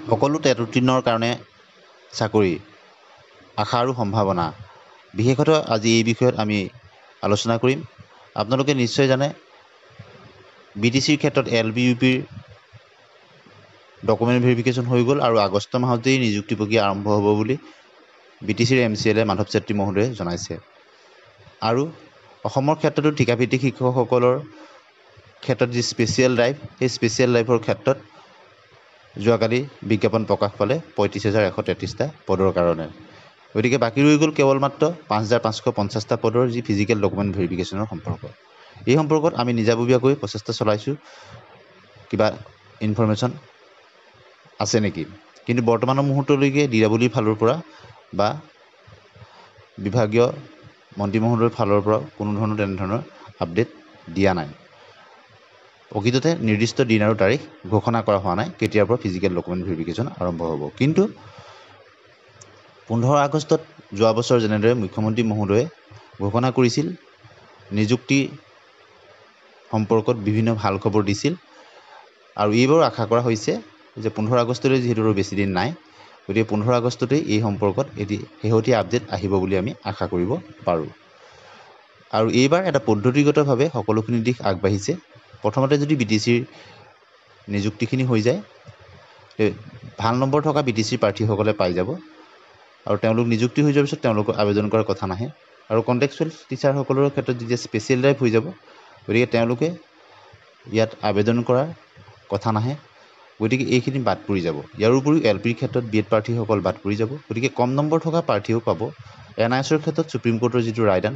সকলো টেট উত্তীৰ্ণৰ কাৰণে চাকৰি আশা আৰু সম্ভাৱনা বিশেষতঃ আজি এই বিষয়ত আমি আলোচনা কৰিম। আপোনালোকে নিশ্চয় জানে BTCৰ ক্ষেত্ৰত LBUPৰ ডকুমেণ্ট ভেৰিফিকেশ্যন হৈ গ'ল আৰু আগষ্ট মাহতেই নিযুক্তি প্ৰক্ৰিয়া আৰম্ভ হ'ব বুলি BTCৰ MCLA মাধৱ চেত্ৰী মহোদয়ে জনাইছে। আৰু অসমৰ ক্ষেত্ৰতো ঠিকাভিত্তিক শিক্ষকসকলৰ ক্ষেত্ৰত যি স্পেচিয়েল ড্ৰাইভ সেই স্পেচিয়েল ড্ৰাইভৰ ক্ষেত্ৰত যোৱাকালি বিজ্ঞাপন প্ৰকাশ পালে ৩৫,১৩৩টা পদৰ কাৰণে। গতিকে বাকী ৰৈ গ'ল কেৱল মাত্ৰ ৫,৫৫০টা পদৰ যি ফিজিকেল ডকুমেণ্ট ভেৰিফিকেশ্যনৰ সম্পৰ্ক। এই সম্পৰ্কত আমি নিজাববীয়াকৈ প্ৰচেষ্টা চলাইছোঁ, কিবা ইনফৰ্মেশ্যন আছে নেকি, কিন্তু বৰ্তমানৰ মুহূৰ্তলৈকে DWৰ ফালৰ পৰা বা বিভাগীয় মন্ত্ৰী মহোদয়ৰ ফালৰ পৰা কোনো ধৰণৰ তেনেধৰণৰ আপডেট দিয়া নাই। প্ৰকৃততে নিৰ্দিষ্ট দিন আৰু তাৰিখ ঘোষণা কৰা হোৱা নাই কেতিয়াৰ পৰা ফিজিকেল ডকুমেণ্ট ভেৰিফিকেশ্যন আৰম্ভ হ'ব। কিন্তু 15 আগষ্টত যোৱা বছৰ যেনেদৰে মুখ্যমন্ত্ৰী মহোদয়ে ঘোষণা কৰিছিল, নিযুক্তি সম্পৰ্কত বিভিন্ন ভাল খবৰ দিছিল, আৰু এইবাৰো আশা কৰা হৈছে যে 15 আগষ্টলৈ যিহেতু আৰু বেছি দিন নাই, গতিকে 15 আগষ্টতেই এই সম্পৰ্কত এটি শেহতীয়া আপডেট আহিব বুলি আমি আশা কৰিব পাৰোঁ। আৰু এইবাৰ এটা পদ্ধতিগতভাৱে সকলোখিনি দিশ আগবাঢ়িছে। প্ৰথমতে যদি BTCৰ নিযুক্তিখিনি হৈ যায়, ভাল নম্বৰ থকা BTCৰ প্ৰাৰ্থীসকলে পাই যাব, আৰু তেওঁলোক নিযুক্তি হৈ যোৱাৰ পিছত তেওঁলোকক আবেদন কৰাৰ কথা নাহে। আৰু কণ্টেক্সুৱেল টিচাৰসকলৰ ক্ষেত্ৰত যেতিয়া স্পেচিয়েল ড্ৰাইভ হৈ যাব, গতিকে তেওঁলোকে ইয়াত আবেদন কৰাৰ কথা নাহে। গতিকে এইখিনি বাদ পৰি যাব। ইয়াৰ উপৰিও LPৰ ক্ষেত্ৰত BEd প্ৰাৰ্থীসকল বাদ পৰি যাব। গতিকে কম নম্বৰ থকা প্ৰাৰ্থীও পাব। NISৰ ক্ষেত্ৰত সুপ্ৰিম কোৰ্টৰ যিটো ৰায়দান,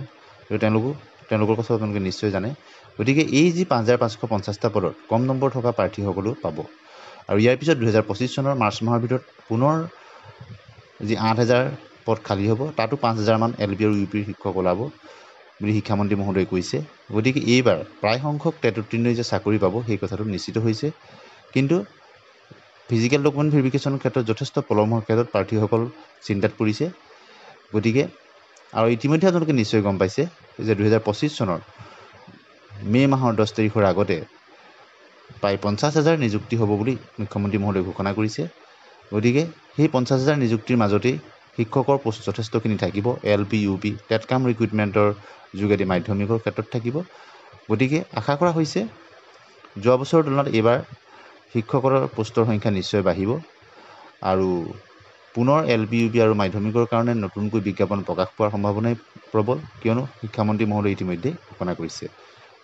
তেওঁলোকৰ কথা আপোনালোকে নিশ্চয় জানে। গতিকে এই যি ৫,৫৫০টা পদত কম নম্বৰ থকা প্ৰাৰ্থীসকলেও পাব। আৰু ইয়াৰ পিছত 2025 চনৰ মাৰ্চ মাহৰ ভিতৰত পুনৰ যি 8,000 পদ খালী হ'ব, তাতো 5,000 মান LP আৰু UPৰ শিক্ষক ওলাব বুলি শিক্ষামন্ত্ৰী মহোদয়ে কৈছে। গতিকে এইবাৰ প্ৰায় সংখ্যক টেট উত্তীৰ্ণই যে চাকৰি পাব সেই কথাটো নিশ্চিত হৈছে। কিন্তু ফিজিকেল ডকুমেণ্ট ভেৰিফিকেশ্যনৰ ক্ষেত্ৰত যথেষ্ট পলম হোৱাৰ ক্ষেত্ৰত প্ৰাৰ্থীসকল চিন্তাত পৰিছে। গতিকে আৰু ইতিমধ্যে আপোনালোকে নিশ্চয় গম পাইছে যে 2025 চনৰ মে' মাহৰ 10 তাৰিখৰ আগতে প্ৰায় 50,000 নিযুক্তি হ'ব বুলি মুখ্যমন্ত্ৰী মহোদয়ে ঘোষণা কৰিছে। গতিকে সেই 50,000 নিযুক্তিৰ মাজতেই শিক্ষকৰ পোষ্ট যথেষ্টখিনি থাকিব। LP, UP, টেট কাম ৰিক্ৰুইটমেণ্টৰ যোগেদি মাধ্যমিকৰ ক্ষেত্ৰত থাকিব। গতিকে আশা কৰা হৈছে যোৱা বছৰৰ তুলনাত এইবাৰ শিক্ষকৰ পোষ্টৰ সংখ্যা নিশ্চয় বাঢ়িব, আৰু পুনৰ LP, UP আৰু মাধ্যমিকৰ কাৰণে নতুনকৈ বিজ্ঞাপন প্ৰকাশ পোৱাৰ সম্ভাৱনাই প্ৰবল, কিয়নো শিক্ষামন্ত্ৰী মহোদয়ে ইতিমধ্যে ঘোষণা কৰিছে।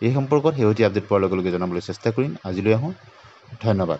এই সম্পৰ্কত শেহতীয়া আপডেট পোৱাৰ লগে লগে জনাবলৈ চেষ্টা কৰিম। আজিলৈ আহোঁ, ধন্যবাদ।